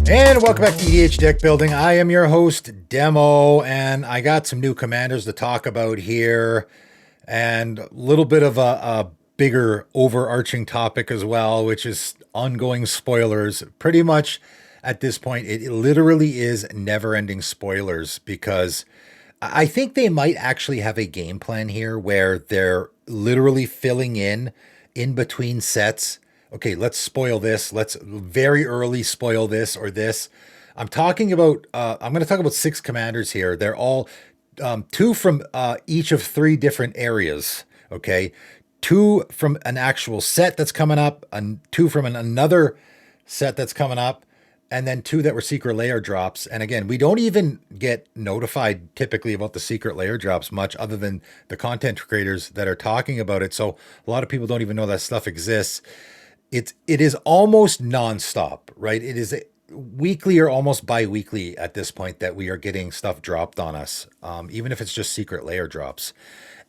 And welcome back to EDH Deck Building. I am your host, Demo, and I got some new commanders to talk about here, and a little bit of a bigger overarching topic as well, which is ongoing spoilers. Pretty much at this point, it literally is never-ending spoilers, because I think they might actually have a game plan here where they're literally filling in between sets. Okay, let's spoil this. Let's very early spoil this or this. I'm talking about, I'm going to talk about 6 commanders here. They're all 2 from each of 3 different areas. Okay, 2 from an actual set that's coming up, and 2 from another set that's coming up, and then 2 that were secret layer drops. And again, we don't even get notified typically about the secret layer drops much, other than the content creators that are talking about it. So a lot of people don't even know that stuff exists. It is almost nonstop, right? It is weekly or almost bi-weekly at this point that we are getting stuff dropped on us, even if it's just secret layer drops.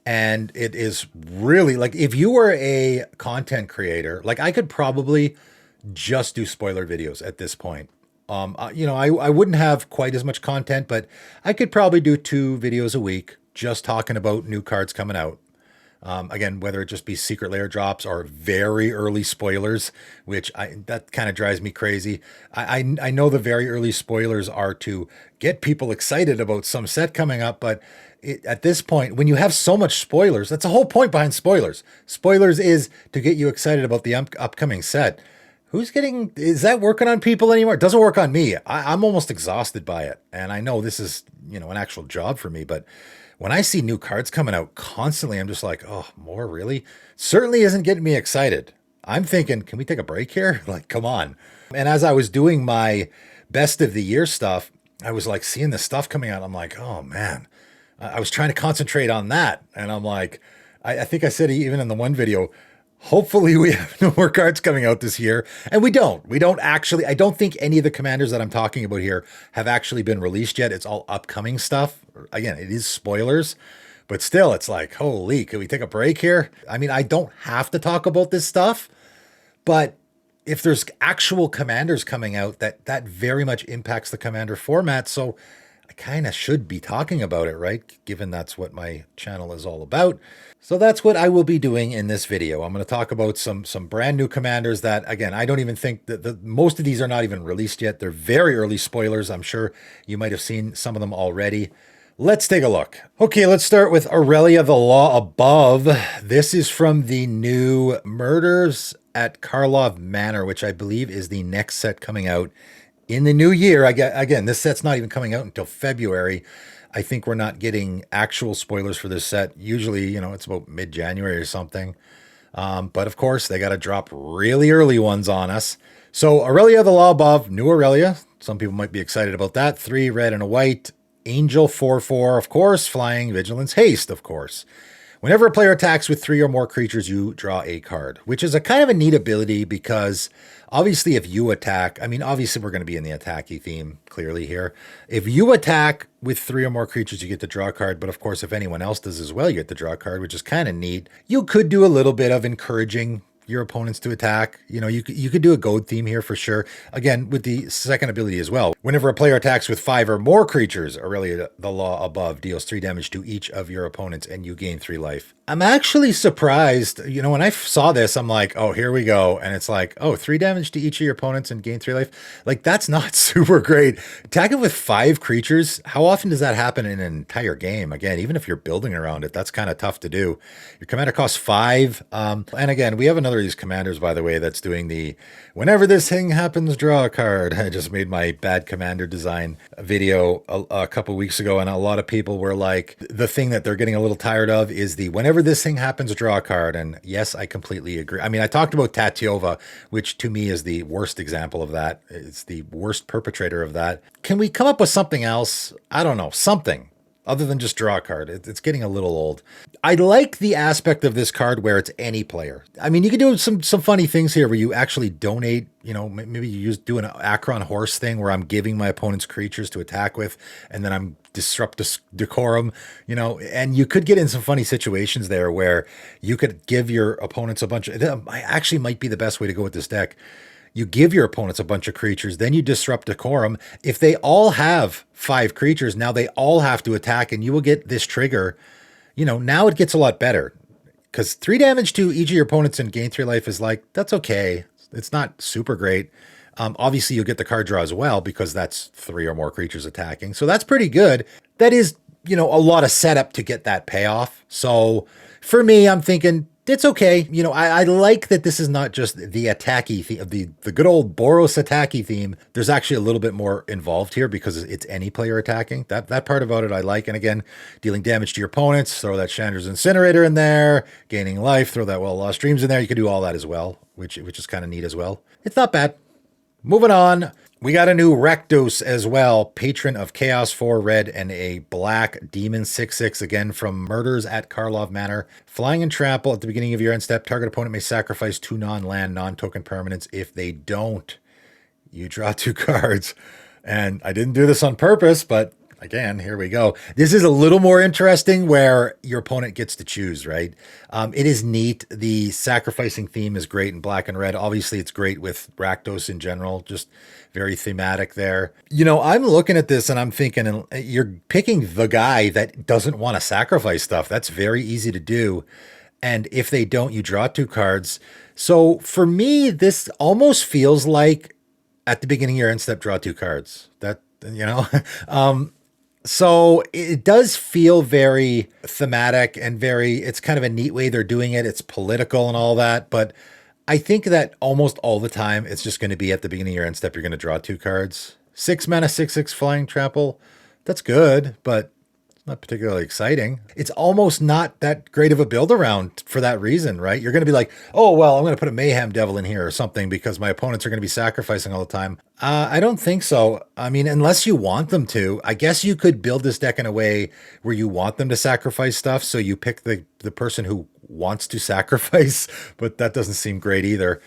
And it is really, like, if you were a content creator, like, I could probably just do spoiler videos at this point. I wouldn't have quite as much content, but I could probably do 2 videos a week just talking about new cards coming out. Again, whether it just be secret layer drops or very early spoilers, which that kind of drives me crazy. I know the very early spoilers are to get people excited about some set coming up, but at this point, when you have so much spoilers, that's the whole point behind spoilers. Spoilers is to get you excited about the upcoming set. Is that working on people anymore? It doesn't work on me. I'm almost exhausted by it. And I know this is, an actual job for me, but when I see new cards coming out constantly, I'm just like, oh, more, really? Certainly isn't getting me excited. I'm thinking, can we take a break here? Like, come on. And as I was doing my best of the year stuff, I was like seeing the stuff coming out. I'm like, oh man, I was trying to concentrate on that. And I'm like, I think I said even in the one video, hopefully we have no more cards coming out this year. And we don't actually. I don't think any of the commanders that I'm talking about here have actually been released yet. It's all upcoming stuff. Again, it is spoilers, but still, it's like, holy, can we take a break here? I mean, I don't have to talk about this stuff, but if there's actual commanders coming out, that very much impacts the commander format. So I kind of should be talking about it, right? Given that's what my channel is all about. So that's what I will be doing in this video. I'm going to talk about some brand new commanders that, again, I don't even think that most of these are not even released yet. They're very early spoilers. I'm sure you might have seen some of them already. Let's take a look. Okay, let's start with Aurelia, the Law Above. This is from the new Murders at Karlov Manor, which I believe is the next set coming out in the new year. Again, this set's not even coming out until February. I think we're not getting actual spoilers for this set. Usually, it's about mid-January or something. But of course, they got to drop really early ones on us. So Aurelia, the Law Above, new Aurelia. Some people might be excited about that. 3 red and a white. Angel 4/4, of course. Flying, Vigilance, Haste, of course. Whenever a player attacks with 3 or more creatures, you draw a card, which is a kind of a neat ability, because obviously if you attack, obviously we're going to be in the attacky theme clearly here. If you attack with 3 or more creatures, you get to draw a card. But of course, if anyone else does as well, you get to draw a card, which is kind of neat. You could do a little bit of encouraging your opponents to attack. You could do a goad theme here for sure. Again, with the second ability as well. Whenever a player attacks with 5 or more creatures, Aurelia, the Law Above deals 3 damage to each of your opponents, and you gain 3 life. I'm actually surprised. When I saw this, I'm like, oh, here we go. And it's like, oh, 3 damage to each of your opponents and gain 3 life. Like, that's not super great. Attacking with 5 creatures, how often does that happen in an entire game? Again, even if you're building around it, that's kind of tough to do. Your commander costs 5. And again, we have another of these commanders, by the way, that's doing the whenever this thing happens, draw a card. I just made my bad commander design video a couple weeks ago, and a lot of people were like, the thing that they're getting a little tired of is the whenever this thing happens, draw a card. And yes, I completely agree. I talked about Tatiova, which to me is the worst example of that. It's the worst perpetrator of that. Can we come up with something else? I don't know, something other than just draw a card. It's getting a little old. I like the aspect of this card where it's any player. You can do some funny things here where you actually donate, maybe you do an Akron horse thing where I'm giving my opponent's creatures to attack with, and then I'm disrupt decorum, and you could get in some funny situations there where you could give your opponents a bunch of, I actually might be the best way to go with this deck. You give your opponents a bunch of creatures, then you disrupt decorum. If they all have 5 creatures, now they all have to attack, and you will get this trigger. Now it gets a lot better because 3 damage to each of your opponents and gain 3 life is like, that's okay. It's not super great. Obviously, you'll get the card draw as well because that's 3 or more creatures attacking. So that's pretty good. That is, a lot of setup to get that payoff. So for me, I'm thinking it's okay. I like that this is not just the attacky theme, the good old Boros attacky theme. There's actually a little bit more involved here because it's any player attacking. That part about it I like. And again, dealing damage to your opponents, throw that Chandra's Incinerator in there, gaining life, throw that Well-Lost Dreams in there. You can do all that as well, which is kind of neat as well. It's not bad. Moving on, we got a new Rakdos as well. Patron of Chaos 4 red and a black demon 6/6 again from Murders at Karlov Manor. Flying and trample at the beginning of your end step. Target opponent may sacrifice 2 non-land, non-token permanents. If they don't, you draw 2 cards. And I didn't do this on purpose, but again, here we go. This is a little more interesting where your opponent gets to choose, right? It is neat. The sacrificing theme is great in black and red. Obviously, it's great with Rakdos in general, just very thematic there. I'm looking at this and I'm thinking, you're picking the guy that doesn't want to sacrifice stuff. That's very easy to do. And if they don't, you draw 2 cards. So for me, this almost feels like at the beginning of your end step, draw 2 cards. So it does feel very thematic and it's kind of a neat way they're doing it. It's political and all that, but I think that almost all the time it's just going to be at the beginning of your end step, you're going to draw 2 cards. 6 mana, 6/6 flying trample. That's good, but it's not particularly exciting. It's almost not that great of a build around for that reason, right? You're going to be like, oh, well, I'm going to put a Mayhem Devil in here or something because my opponents are going to be sacrificing all the time. I don't think so. I mean, unless you want them to. I guess you could build this deck in a way where you want them to sacrifice stuff, so you pick the person who wants to sacrifice, but that doesn't seem great either.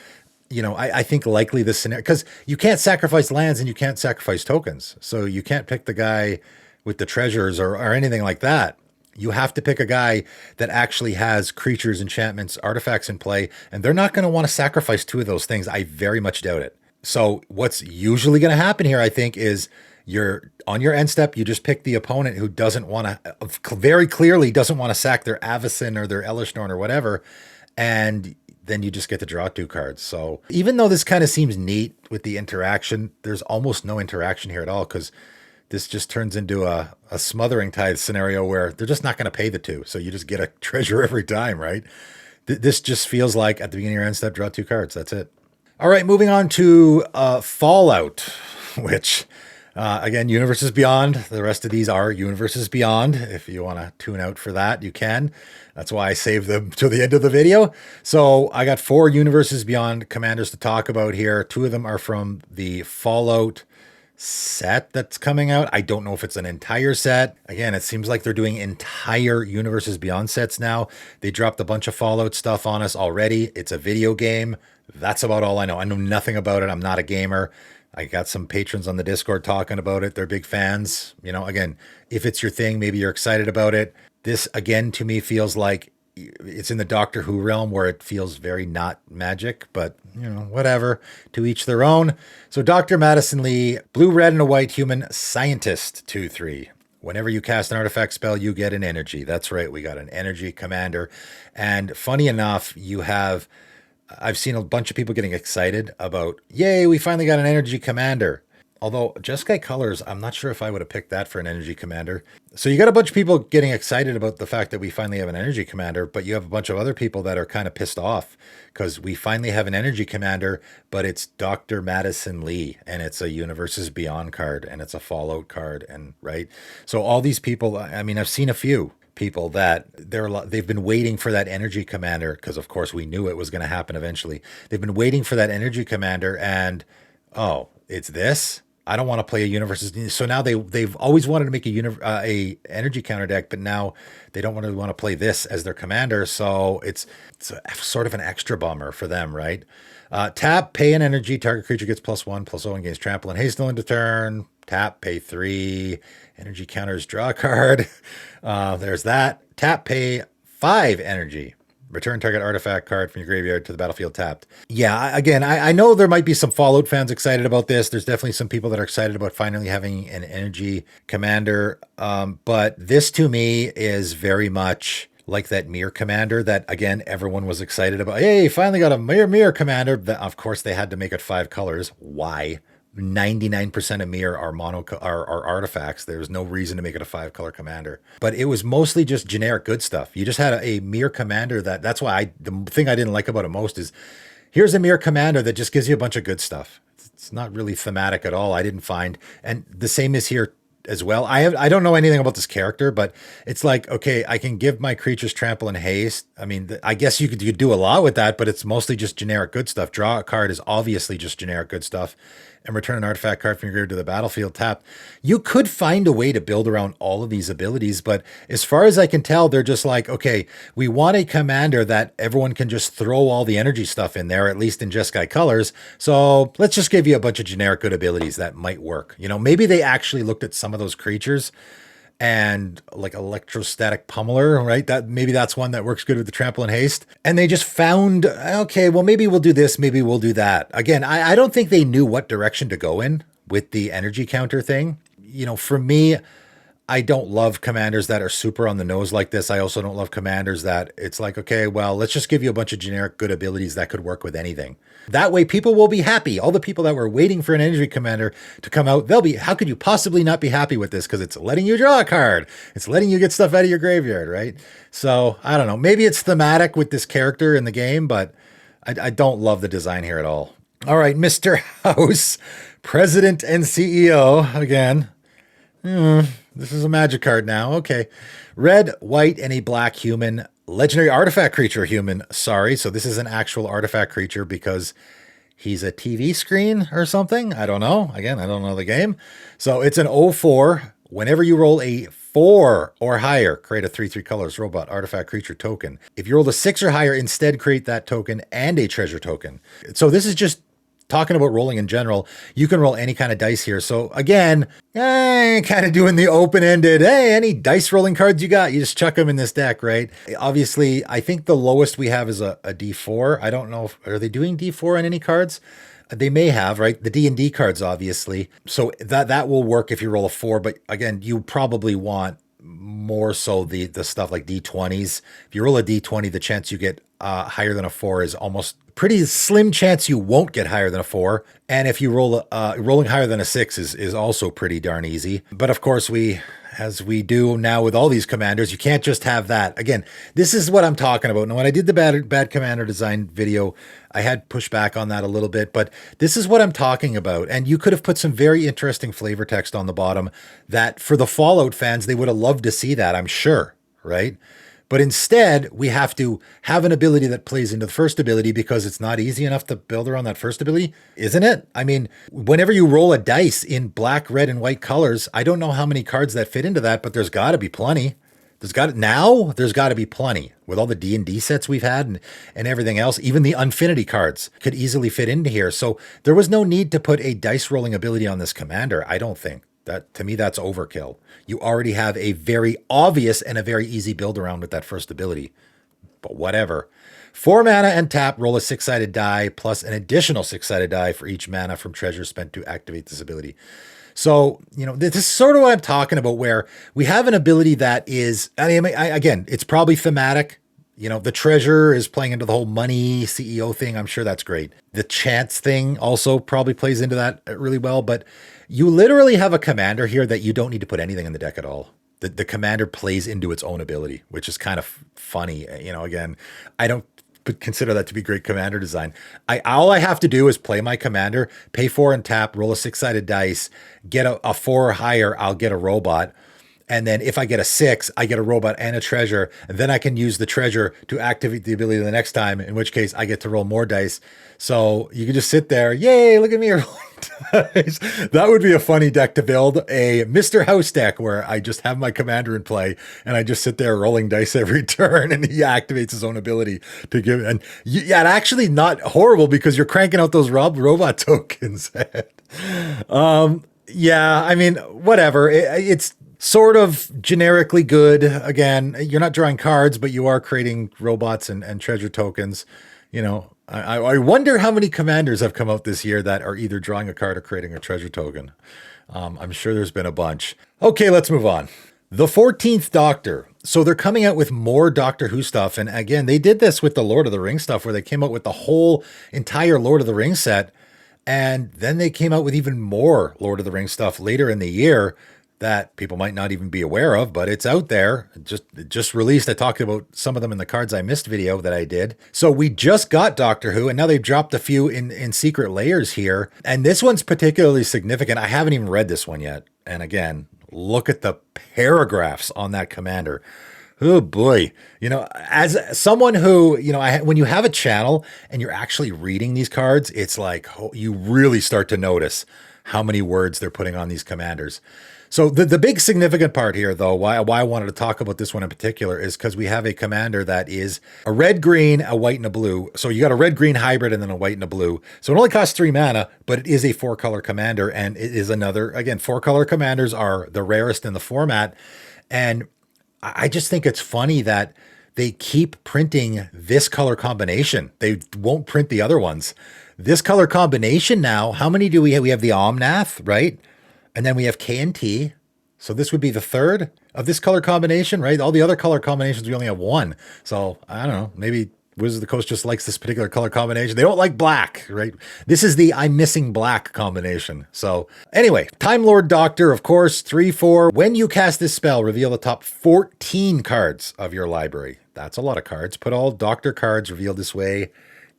I think likely this scenario, because you can't sacrifice lands and you can't sacrifice tokens. So you can't pick the guy with the treasures or anything like that. You have to pick a guy that actually has creatures, enchantments, artifacts in play, and they're not going to want to sacrifice 2 of those things. I very much doubt it. So what's usually going to happen here, I think, is you're on your end step, you just pick the opponent who doesn't want to, very clearly doesn't want to sack their Avacyn or their Elishnorn or whatever, and then you just get to draw 2 cards. So even though this kind of seems neat with the interaction, there's almost no interaction here at all because this just turns into a Smothering Tithe scenario where they're just not going to pay the 2. So you just get a treasure every time, right? This just feels like at the beginning of your end step, draw 2 cards. That's it. All right, moving on to Fallout, which, again, Universes Beyond. The rest of these are Universes Beyond. If you want to tune out for that, you can. That's why I saved them to the end of the video. So I got 4 Universes Beyond commanders to talk about here. 2 of them are from the Fallout set that's coming out. I don't know if it's an entire set. Again, it seems like they're doing entire Universes Beyond sets now. They dropped a bunch of Fallout stuff on us already. It's a video game. That's about all I know. I know nothing about it. I'm not a gamer. I got some patrons on the Discord talking about it. They're big fans. Again, if it's your thing, maybe you're excited about it. This, again, to me feels like it's in the Doctor Who realm where it feels very not magic, but whatever, to each their own. So Dr. Madison Lee, blue, red, and a white human scientist, 2/3. Whenever you cast an artifact spell, you get an energy. That's right. We got an energy commander. And funny enough, I've seen a bunch of people getting excited about, yay, we finally got an energy commander. Although Jeskai Colors, I'm not sure if I would have picked that for an energy commander. So you got a bunch of people getting excited about the fact that we finally have an energy commander, but you have a bunch of other people that are kind of pissed off because we finally have an energy commander, but it's Dr. Madison Lee, and it's a Universes Beyond card, and it's a Fallout card, and right? So all these people, I mean, I've seen a few people that they've been waiting for that energy commander because, of course, we knew it was going to happen eventually. They've been waiting for that energy commander, and oh, it's this? I don't want to play a Universes. So now they've always wanted to make a energy counter deck, but now they don't want to play this as their commander. So it's sort of an extra bummer for them, right? Tap, pay an energy. Target creature gets +1/+0 and gains trample and haste into turn. Tap, pay 3. Energy counters, draw a card. There's that. Tap, pay 5 energy. Return target artifact card from your graveyard to the battlefield tapped. Yeah, again, I know there might be some Fallout fans excited about this. There's definitely some people that are excited about finally having an energy commander. But this to me is very much like that mirror commander that, again, everyone was excited about. Hey, finally got a mirror commander. Of course, they had to make it 5 colors. Why? 99% of mirror are are artifacts. There's no reason to make it a 5-color commander. But it was mostly just generic good stuff. You just had a mirror commander that's why the thing I didn't like about it most is here's a mirror commander that just gives you a bunch of good stuff. It's not really thematic at all, I didn't find. And the same is here as well. I don't know anything about this character, but it's like, okay, I can give my creatures trample and haste. I mean, I guess you could do a lot with that, but it's mostly just generic good stuff. Draw a card is obviously just generic good stuff. And return an artifact card from your graveyard to the battlefield tapped. You could find a way to build around all of these abilities, but as far as I can tell, they're just like, okay, we want a commander that everyone can just throw all the energy stuff in there, at least in Jeskai colors. So let's just give you a bunch of generic good abilities that might work. You know, maybe they actually looked at some of those creatures and like electrostatic pummeler, right? That maybe that's one that works good with the trample and haste. And they just found, okay, well, maybe we'll do this, maybe we'll do that. Again, I don't think they knew what direction to go in with the energy counter thing. You know, for me, I don't love commanders that are super on the nose like this. I also don't love commanders that it's like, okay, well, let's just give you a bunch of generic good abilities that could work with anything. That way people will be happy. All the people that were waiting for an energy commander to come out, they'll be, how could you possibly not be happy with this? Because it's letting you draw a card. It's letting you get stuff out of your graveyard, right? So I don't know. Maybe it's thematic with this character in the game, but I don't love the design here at all. All right, Mr. House, President and CEO again. This is a magic card now. Okay. Red, white, and a black human. Legendary artifact creature human. Sorry. So this is an actual artifact creature because he's a TV screen or something. I don't know. Again, I don't know the game. So it's an 0/4. Whenever you roll a 4 or higher, create a 3/3 colors robot artifact creature token. If you roll a 6 or higher, instead create that token and a treasure token. So this is just talking about rolling in general. You can roll any kind of dice here. So again, kind of doing the open-ended, hey, any dice rolling cards you got, you just chuck them in this deck, right? Obviously, I think the lowest we have is a D4. I don't know are they doing D4 on any cards? They may have, right? The D&D cards, obviously. So that will work if you roll a 4. But again, you probably want more so the stuff like D20s. If you roll a D20, the chance you get higher than a 4 is almost pretty slim chance you won't get higher than a 4. And if you roll rolling higher than a 6 is also pretty darn easy. But of course, as we do now with all these commanders, you can't just have that. Again, this is what I'm talking about. Now, when I did the bad commander design video, I had pushed back on that a little bit, but this is what I'm talking about. And you could have put some very interesting flavor text on the bottom that for the Fallout fans, they would have loved to see that, I'm sure, right? But instead, we have to have an ability that plays into the first ability because it's not easy enough to build around that first ability, isn't it? I mean, whenever you roll a dice in black, red, and white colors, I don't know how many cards that fit into that, but there's got to be plenty. There's got to be plenty with all the D&D sets we've had and everything else. Even the Unfinity cards could easily fit into here. So there was no need to put a dice rolling ability on this commander, I don't think. That to me, that's overkill. You already have a very obvious and a very easy build around with that first ability. But whatever. 4 mana and tap, roll a 6-sided die plus an additional 6-sided die for each mana from treasure spent to activate this ability. So, you know, this is sort of what I'm talking about, where we have an ability that is, again, it's probably thematic. You know, the treasure is playing into the whole money CEO thing. I'm sure that's great. The chance thing also probably plays into that really well, but you literally have a commander here that you don't need to put anything in the deck at all. The commander plays into its own ability, which is kind of funny. You know, again, I don't consider that to be great commander design. All I have to do is play my commander, pay 4 and tap, roll a 6-sided dice, get a 4 or higher, I'll get a robot. And then if I get a 6, I get a robot and a treasure. And then I can use the treasure to activate the ability the next time, in which case I get to roll more dice. So you can just sit there. Yay, look at me rolling dice. That would be a funny deck to build, a Mr. House deck where I just have my commander in play and I just sit there rolling dice every turn and he activates his own ability to give. And yeah, actually not horrible because you're cranking out those robot tokens. Yeah, I mean, whatever. It's sort of generically good. Again, you're not drawing cards, but you are creating robots and treasure tokens. You know, I wonder how many commanders have come out this year that are either drawing a card or creating a treasure token. I'm sure there's been a bunch. Okay, let's move on. The 14th Doctor. So they're coming out with more Doctor Who stuff. And again, they did this with the Lord of the Rings stuff where they came out with the whole entire Lord of the Rings set. And then they came out with even more Lord of the Rings stuff later in the year that people might not even be aware of, but it's out there. Just released. I talked about some of them in the Cards I Missed video that I did. So we just got Doctor Who, and now they've dropped a few in secret layers here. And this one's particularly significant. I haven't even read this one yet. And again, look at the paragraphs on that commander. Oh boy. You know, as someone who, you know, when you have a channel and you're actually reading these cards, it's like you really start to notice how many words they're putting on these commanders. So the big significant part here, though, why I wanted to talk about this one in particular is because we have a commander that is a red, green, a white, and a blue. So you got a red, green hybrid and then a white and a blue. So it only costs 3 mana, but it is a 4-color commander. And it is another, again, 4-color commanders are the rarest in the format. And I just think it's funny that they keep printing this color combination. They won't print the other ones. This color combination now, how many do we have? We have the Omnath, right? And then we have K and T. So this would be the third of this color combination, right? All the other color combinations, we only have one. So I don't know, maybe Wizards of the Coast just likes this particular color combination. They don't like black, right? This is the I'm missing black combination. So anyway, Time Lord Doctor, of course, 3/4. When you cast this spell, reveal the top 14 cards of your library. That's a lot of cards. Put all Doctor cards revealed this way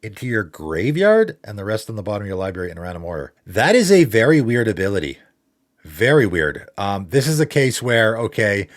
into your graveyard and the rest on the bottom of your library in random order. That is a very weird ability. Very weird. This is a case where, okay,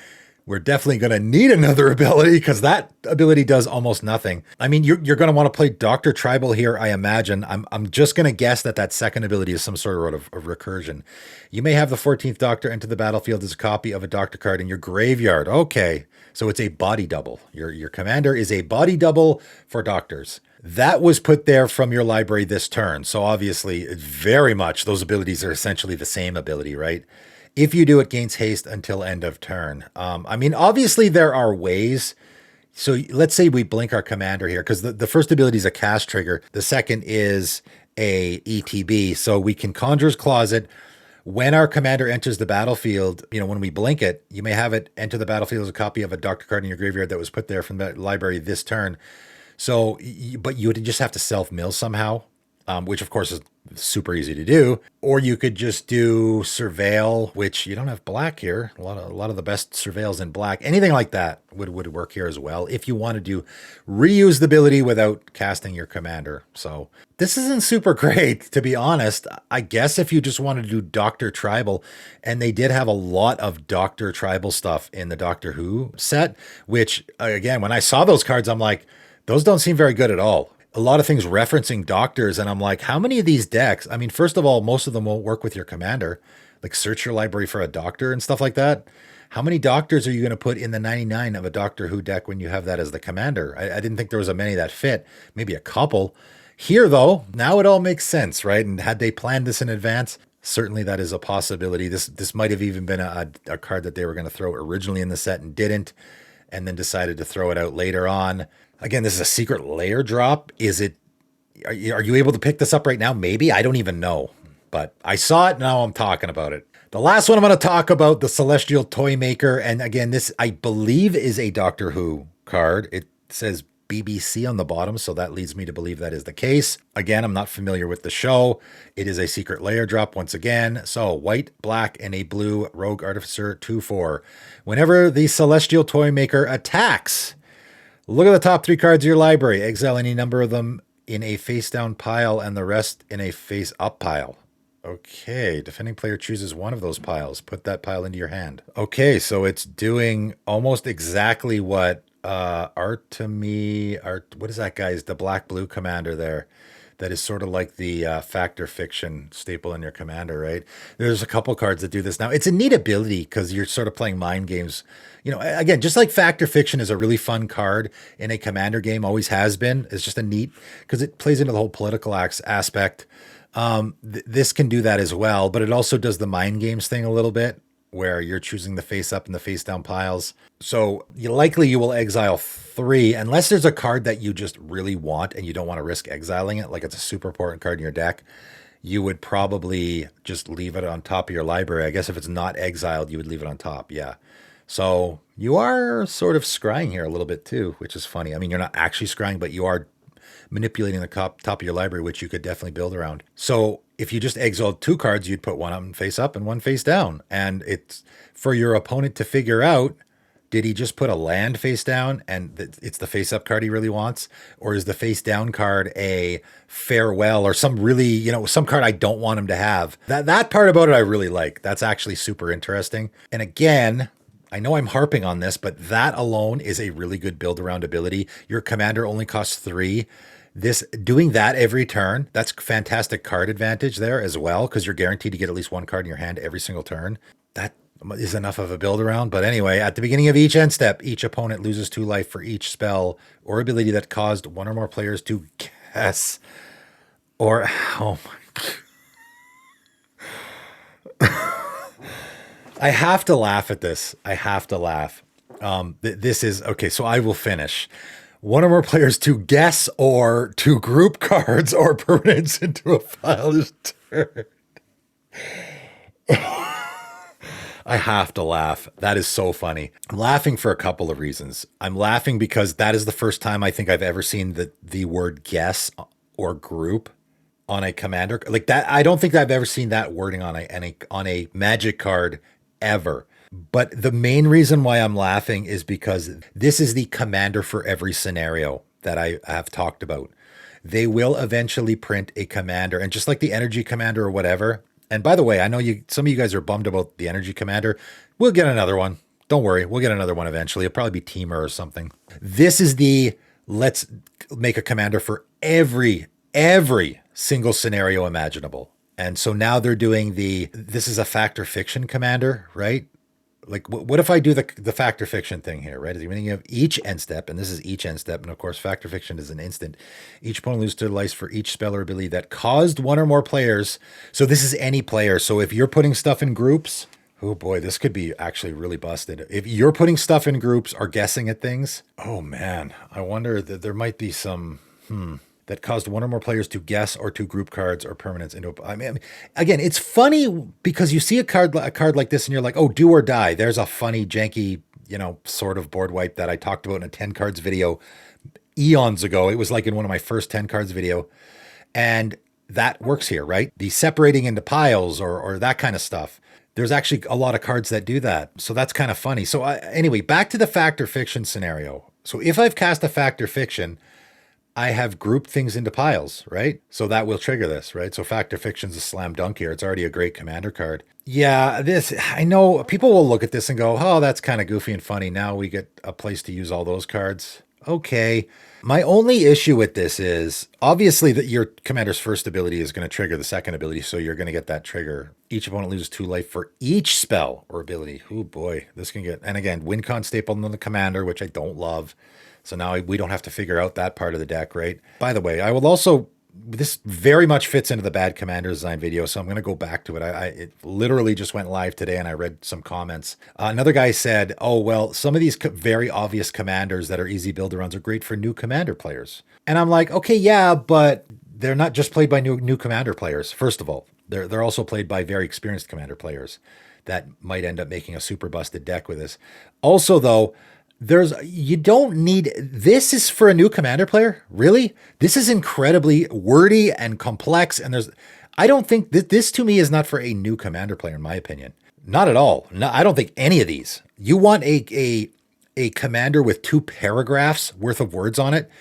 we're definitely going to need another ability because that ability does almost nothing. I mean, you're going to want to play Dr. Tribal here, I imagine. I'm just going to guess that second ability is some sort of recursion. You may have the 14th Doctor enter the battlefield as a copy of a Doctor card in your graveyard. Okay, so it's a body double. Your commander is a body double for Doctors. That was put there from your library this turn. So obviously, very much, those abilities are essentially the same ability, right? If you do, it gains haste until end of turn. I mean, obviously, there are ways. So let's say we blink our commander here, because the first ability is a cast trigger. The second is a ETB. So we can Conjurer's Closet. When our commander enters the battlefield, you know, when we blink it, you may have it enter the battlefield as a copy of a Doctor card in your graveyard that was put there from the library this turn. So, but you would just have to self-mill somehow, which of course is super easy to do. Or you could just do Surveil, which you don't have black here. A lot of the best Surveils in black. Anything like that would work here as well if you wanted to reuse the ability without casting your commander. So this isn't super great, to be honest. I guess if you just wanted to do Doctor Tribal, and they did have a lot of Doctor Tribal stuff in the Doctor Who set, which again, when I saw those cards, I'm like, those don't seem very good at all. A lot of things referencing Doctors, and I'm like, how many of these decks? I mean, first of all, most of them won't work with your commander. Like search your library for a Doctor and stuff like that. How many Doctors are you going to put in the 99 of a Doctor Who deck when you have that as the commander? I didn't think there was a many that fit. Maybe a couple. Here, though, now it all makes sense, right? And had they planned this in advance, certainly that is a possibility. This might have even been a card that they were going to throw originally in the set and didn't, and then decided to throw it out later on. Again, this is a secret layer drop. Are you able to pick this up right now? Maybe. I don't even know. But I saw it. Now I'm talking about it. The last one I'm going to talk about, the Celestial Toy Maker. And again, this, I believe, is a Doctor Who card. It says BBC on the bottom, so that leads me to believe that is the case. Again, I'm not familiar with the show. It is a secret layer drop once again. So white, black, and a blue Rogue Artificer 2/4. Whenever the Celestial Toy Maker attacks, look at the top 3 cards of your library. Exile any number of them in a face-down pile and the rest in a face-up pile. Okay, defending player chooses one of those piles. Put that pile into your hand. Okay, so it's doing almost exactly what what is that guy's, the black-blue commander there. That is sort of like the fact or fiction staple in your commander, right? There's a couple cards that do this now. It's a neat ability because you're sort of playing mind games. You know, again, just like fact or fiction is a really fun card in a commander game, always has been. It's just a neat, because it plays into the whole political aspect. This can do that as well, but it also does the mind games thing a little bit. where you're choosing the face up and the face down piles. So you will exile 3 unless there's a card that you just really want and you don't want to risk exiling it, like it's a super important card in your deck. You would probably just leave it on top of your library. I guess if it's not exiled, you would leave it on top. Yeah. So you are sort of scrying here a little bit too, which is funny. I mean, you're not actually scrying, but you are manipulating the top of your library, which you could definitely build around. So if you just exiled 2 cards, you'd put one on face up and one face down. And it's for your opponent to figure out, did he just put a land face down and it's the face up card he really wants? Or is the face down card a farewell or some really, some card I don't want him to have? That part about it I really like. That's actually super interesting. And again, I know I'm harping on this, but that alone is a really good build around ability. Your commander only costs 3. Doing that every turn, that's fantastic card advantage there as well, because you're guaranteed to get at least 1 card in your hand every single turn. That is enough of a build around. But anyway, at the beginning of each end step, each opponent loses 2 life for each spell or ability that caused 1 or more players to guess or, oh my God. I have to laugh at this. I have to laugh. This is, okay, so I will finish. 1 or more players to guess or to group cards or permanents into a pile this turn. I have to laugh. That is so funny. I'm laughing for a couple of reasons. I'm laughing because that is the first time I think I've ever seen the word guess or group on a commander. Like that, I don't think I've ever seen that wording on a magic card ever. But the main reason why I'm laughing is because this is the commander for every scenario that I have talked about. They will eventually print a commander, and just like the energy commander or whatever. And by the way, I know some of you guys are bummed about the energy commander. We'll get another one. Don't worry, we'll get another one eventually. It'll probably be Teamer or something. This is let's make a commander for every single scenario imaginable. And so now they're doing this is a fact or fiction commander, right? Like, what if I do the fact or fiction thing here, right? At the beginning of each end step, and this is each end step, and of course, fact or fiction is an instant. Each opponent loses 2 life for each spell or ability that caused 1 or more players. So this is any player. So if you're putting stuff in groups, oh boy, this could be actually really busted. If you're putting stuff in groups or guessing at things, oh man, I wonder that there might be some, that caused 1 or more players to guess or 2 group cards or permanents into. I mean, again, it's funny because you see a card like this and you're like, oh, do or die. There's a funny, janky, sort of board wipe that I talked about in a 10 cards video eons ago. It was like in one of my first 10 cards video, and that works here, right? The separating into piles or that kind of stuff. There's actually a lot of cards that do that, so that's kind of funny. So anyway, back to the fact or fiction scenario. So if I've cast a fact or fiction, I have grouped things into piles, right? So that will trigger this, right? So fact or fiction's a slam dunk here. It's already a great commander card. Yeah, I know people will look at this and go, oh, that's kind of goofy and funny. Now we get a place to use all those cards. Okay. My only issue with this is obviously that your commander's first ability is going to trigger the second ability. So you're going to get that trigger. Each opponent loses 2 life for each spell or ability. Oh boy, this can get, and again, win con stapled on the commander, which I don't love. So now we don't have to figure out that part of the deck, right? By the way, I will also, this very much fits into the bad commander design video, so I'm going to go back to it. It literally just went live today and I read some comments. Another guy said, oh, well, some of these very obvious commanders that are easy build-arounds are great for new commander players. And I'm like, okay, yeah, but they're not just played by new commander players, first of all. They're also played by very experienced commander players that might end up making a super busted deck with this. Also, though, you don't need, this is for a new commander player. Really? This is incredibly wordy and complex. And I don't think this to me is not for a new commander player, in my opinion. Not at all. No, I don't think any of these. You want a commander with 2 paragraphs worth of words on it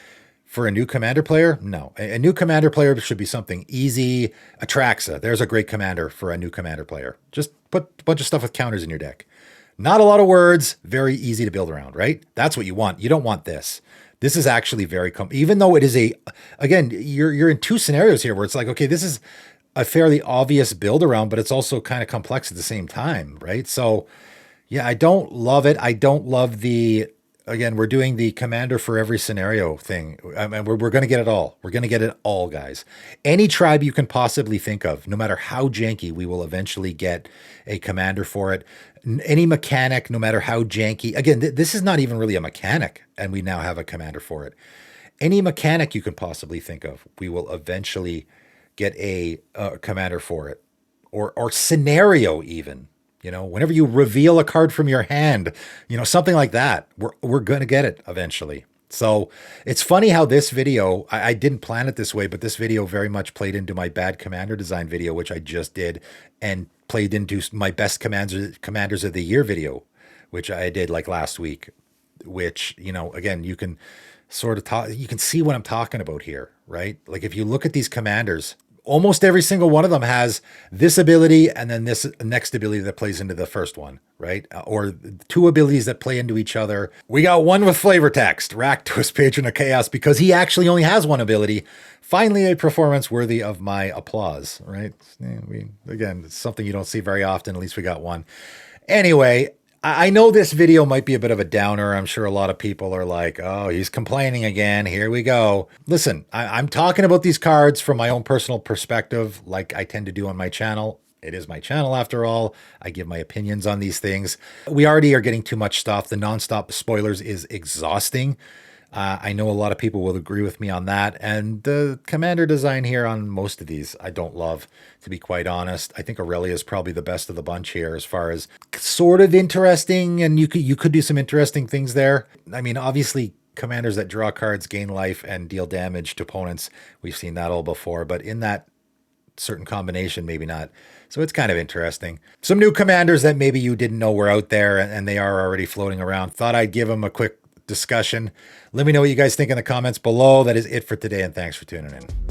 for a new commander player? No. A new commander player should be something easy. Atraxa. There's a great commander for a new commander player. Just put a bunch of stuff with counters in your deck. Not a lot of words, very easy to build around, right? That's what you want. You don't want this. This is actually very, even though it is again, you're in 2 scenarios here where it's like, okay, this is a fairly obvious build around, but it's also kind of complex at the same time, right? So yeah, I don't love it. I don't love again, we're doing the commander for every scenario thing. I mean, we're going to get it all. We're going to get it all, guys. Any tribe you can possibly think of, no matter how janky, we will eventually get a commander for it. Any mechanic, no matter how janky, again, this is not even really a mechanic, and we now have a commander for it. Any mechanic you could possibly think of, we will eventually get a commander for it, or scenario even. You know, whenever you reveal a card from your hand, you know, something like that, we're gonna get it eventually. So it's funny how this video, I didn't plan it this way, but this video very much played into my bad commander design video, which I just did, and played into my best commanders of the year video, which I did like last week, which, you know, again, you can sort of talk, you can see what I'm talking about here, right? Like if you look at these commanders, almost every single one of them has this ability and then this next ability that plays into the first one, right? Or two abilities that play into each other. We got one with flavor text, Rakdos, Patron of Chaos, because he actually only has one ability. Finally, a performance worthy of my applause, right? Again, it's something you don't see very often. At least we got one. Anyway, I know this video might be a bit of a downer. I'm sure a lot of people are like, oh, he's complaining again. Here we go. Listen, I'm talking about these cards from my own personal perspective, like I tend to do on my channel. It is my channel after all. I give my opinions on these things. We already are getting too much stuff. The nonstop spoilers is exhausting. I know a lot of people will agree with me on that. And the commander design here on most of these, I don't love, to be quite honest. I think Aurelia is probably the best of the bunch here as far as sort of interesting. And you could do some interesting things there. I mean, obviously, commanders that draw cards, gain life, and deal damage to opponents. We've seen that all before. But in that certain combination, maybe not. So it's kind of interesting. Some new commanders that maybe you didn't know were out there, and they are already floating around. Thought I'd give them a quick discussion. Let me know what you guys think in the comments below. That is it for today, and thanks for tuning in.